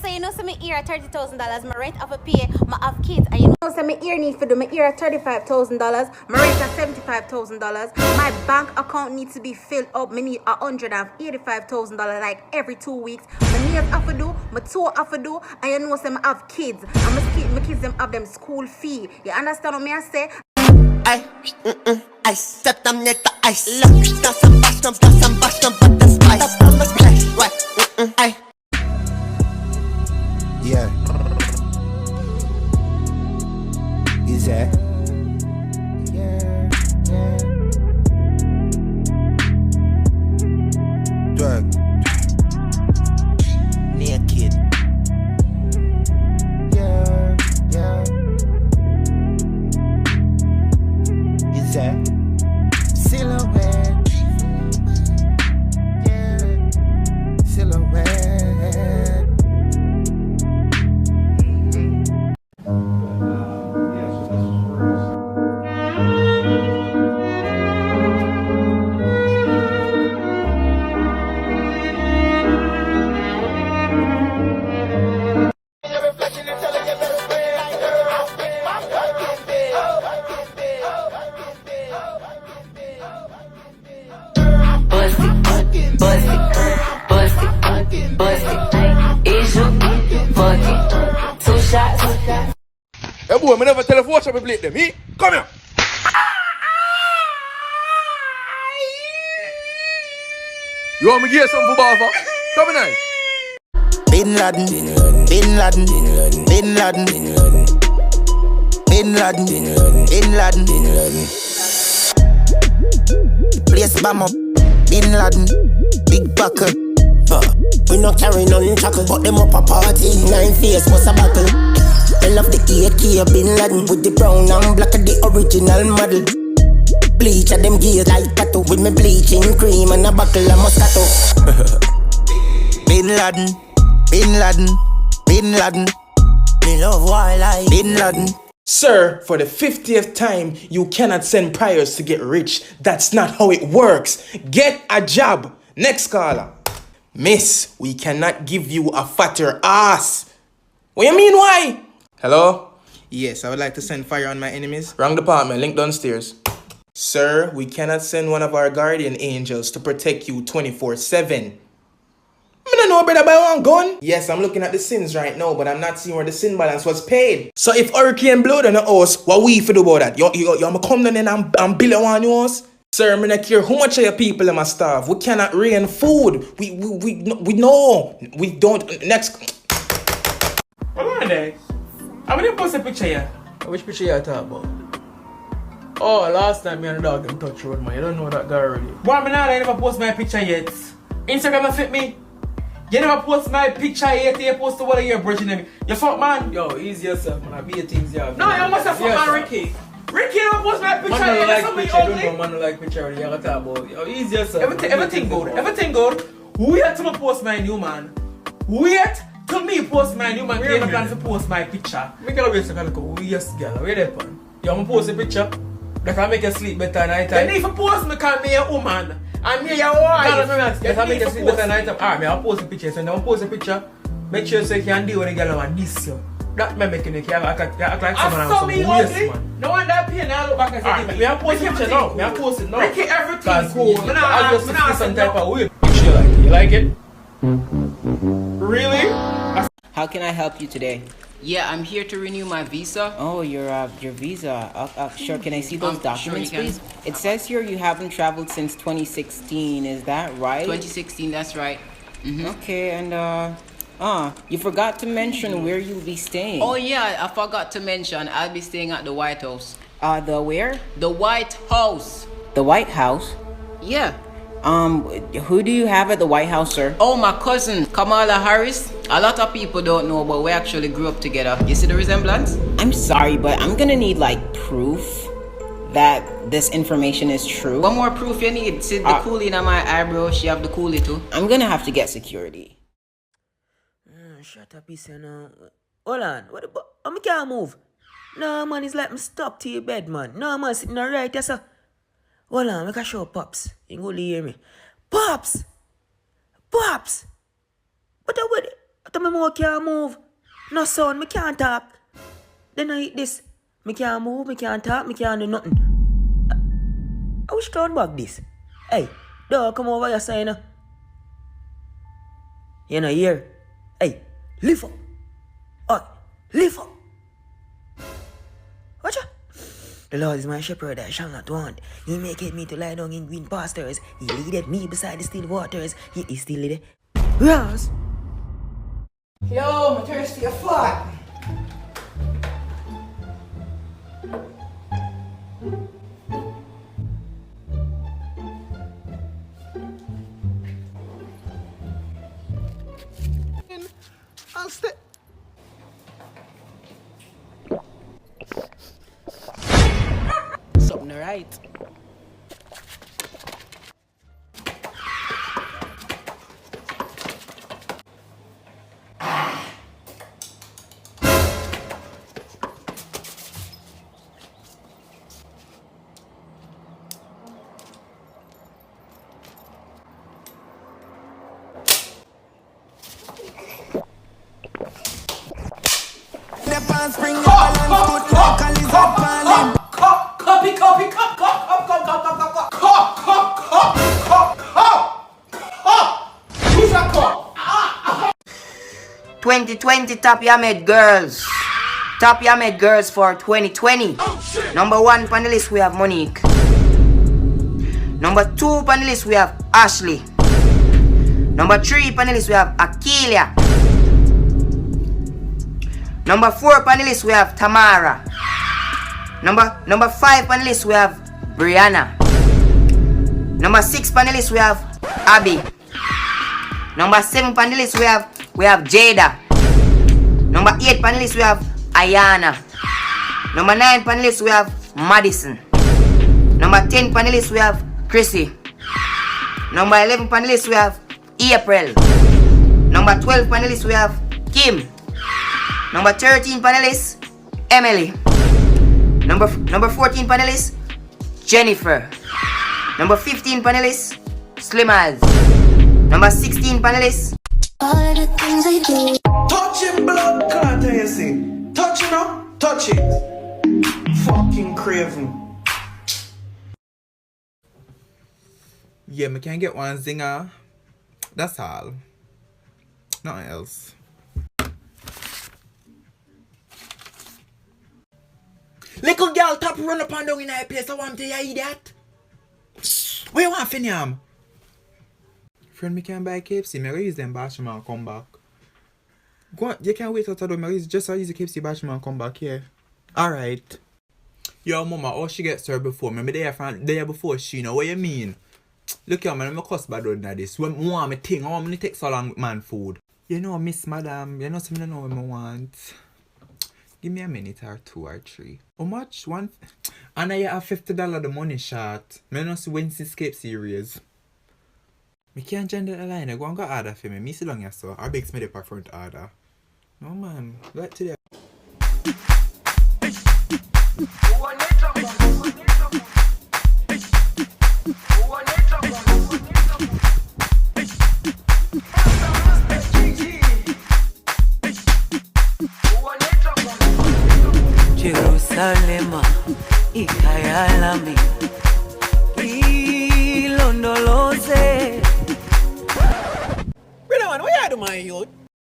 So you know, so me here $30,000, my rent of a pay, my have kids, and you know, so me here need for do me here $35,000, my rent of $75,000, my bank account needs to be filled up. Me need $185,000 like every 2 weeks. My nails have to do, my toe have to do, and you know, so me have kids, and my kids them have them school fee. You understand what me I say? I set them near the ice. That's some bash, but the spice. Right, yeah. Is that? Yeah. Drug. Naked. Yeah. Is that? Silhouette. Yeah. Silhouette. Hey boy, I never tell a fortune to play them. He? Come here. You want me to get something for Bafa? Come in here. Bin Laden. Place bam up. Bin Laden. Big buckle. We not carry none chuckle, but them up a party. 9 face was a buckle. I love the AK Bin Laden with the brown and black of the original model. Bleach at them gears like tattoo with me bleaching cream and a buckle of Moscato. Bin Laden. Me love wildlife. Bin Laden. Sir, for the 50th time, you cannot send prayers to get rich. That's not how it works. Get a job. Next caller. Miss, we cannot give you a fatter ass. What you mean, why? Hello? Yes, I would like to send fire on my enemies. Wrong department, link downstairs. Sir, we cannot send one of our guardian angels to protect you 24/7. I don't know better buy one gun. Yes, I'm looking at the sins right now, but I'm not seeing where the sin balance was paid. So if hurricane blood on the house, what we for do about that? You come down and build one house? Sir, I don't care how much of your people in my staff. We cannot rain food. We know. We don't. Next. Hold on there. I'm gonna post a picture here. Which picture you talking about? Oh, last time me and the dog in touch road, man. You don't know that guy already. Boy, I never post my picture yet. Instagram fit me. You never post my picture yet. You post the one of your bridging me. You fuck man. Yo, easy yourself, man. I be your things, yeah. No, you must have fuck man, Ricky. Ricky never post my picture yet. Man don't like picture. Don't know man don't like picture already. You gotta talk about. Yo, easy yourself. Everything good. Wait till me post my new man. Wait till me post my new man. You have plan to post my picture. Me gotta wait a second. Yes, girl. Where they pan? You want me post a picture? That can make you sleep better at night time. You need to post me because me a woman. And me your wife. That can make you sleep better at night time. Alright, me I'll post a picture. So when I post a picture, make sure so you can deal with the girl and this you. That may make you act like someone else. Some waste, man. No one that pay now look back and say, alright, me I'll post a picture now. Me I'll post it now. Ricky, everything cool. I'll just see some type of weird. You like it? Really? How can I help you today? Yeah, I'm here to renew my visa. Oh, your visa. Sure, can I see those documents, sure please? It says here you haven't traveled since 2016. Is that right? 2016, that's right. Okay, and you forgot to mention where you'll be staying. Oh yeah, I forgot to mention I'll be staying at the White House. The where? The White House. The White House? Yeah. Who do you have at the White House, sir? Oh, my cousin, Kamala Harris. A lot of people don't know, but we actually grew up together. You see the resemblance? I'm sorry, but I'm gonna need, like, proof that this information is true. What more proof you need? See the coolie in my eyebrow, she have the coolie too. I'm gonna have to get security. Shut up, you know. Hold on. What the I can't move. No, man, it's like I'm stuck to your bed, man. No, man, sitting all right, yes, sir. Hold on, make a show Pops. You can go hear me. Pops! But I would After me more can't move. No son, me can't talk. Then I eat this. Me can't move, me can't talk, me can't do nothing. I wish turn back this. Hey, dog, come over here, son. You know here. Hey, lift up. Oh, lift up. Watch out. The Lord is my shepherd, I shall not want. He maketh me to lie down in green pastures. He leadeth me beside the still waters. He is still leadeth. Yes. Yo, I'm thirsty as fuck. I'll stay. Something right. Who's that cop? 2020 Top Yamed Girls. Top Yamed Girls for 2020. Number 1 panelist we have Monique. Number 2 panelist we have Ashley. Number 3 panelist we have Akeelia. Number 4 panelist we have Tamara. Number 5 panelist we have Brianna. Number 6 panelist we have Abby. Number 7 panelist we have Jada. Number 8 panelist we have Ayana. Number 9 panelist we have Madison. Number 10 panelist we have Chrissy. Number 11 panelist we have April. Number 12 panelist we have Kim. Number 13 panelist Emily. Number 14 panelist Jennifer. Number 15 panelist Slimaz. Number 16 panelist. Touching blood clot, you see. Touch it up, touch it. Fucking craven. Yeah, me can get one zinger. That's all. Nothing else. Little girl top run up and down in that place. I want to hear that. Where you want to yam? Friend, me can buy KFC. Me use them bathroom and come back. Go on, you can't wait out of the door. Just use the KFC bathroom and come back here. Alright. Yo, mama, how she get served before? Remember there before she, know what you mean? Look here, man, I'm a cuss bad on this. When I want me thing, I want me to take so long with man food. You know, Miss Madam, you know something I know what I want. Give me a minute or 2 or 3. How much? One? And I have $50 the money shot. I don't see Wednesday Escape series. I can't join the line. I go and go order for me. Me sit down here so. I begs me the pack front order. No man. Right to there. Jerusalema ikayalami ilondoloze. Brother man, what you do, my youth?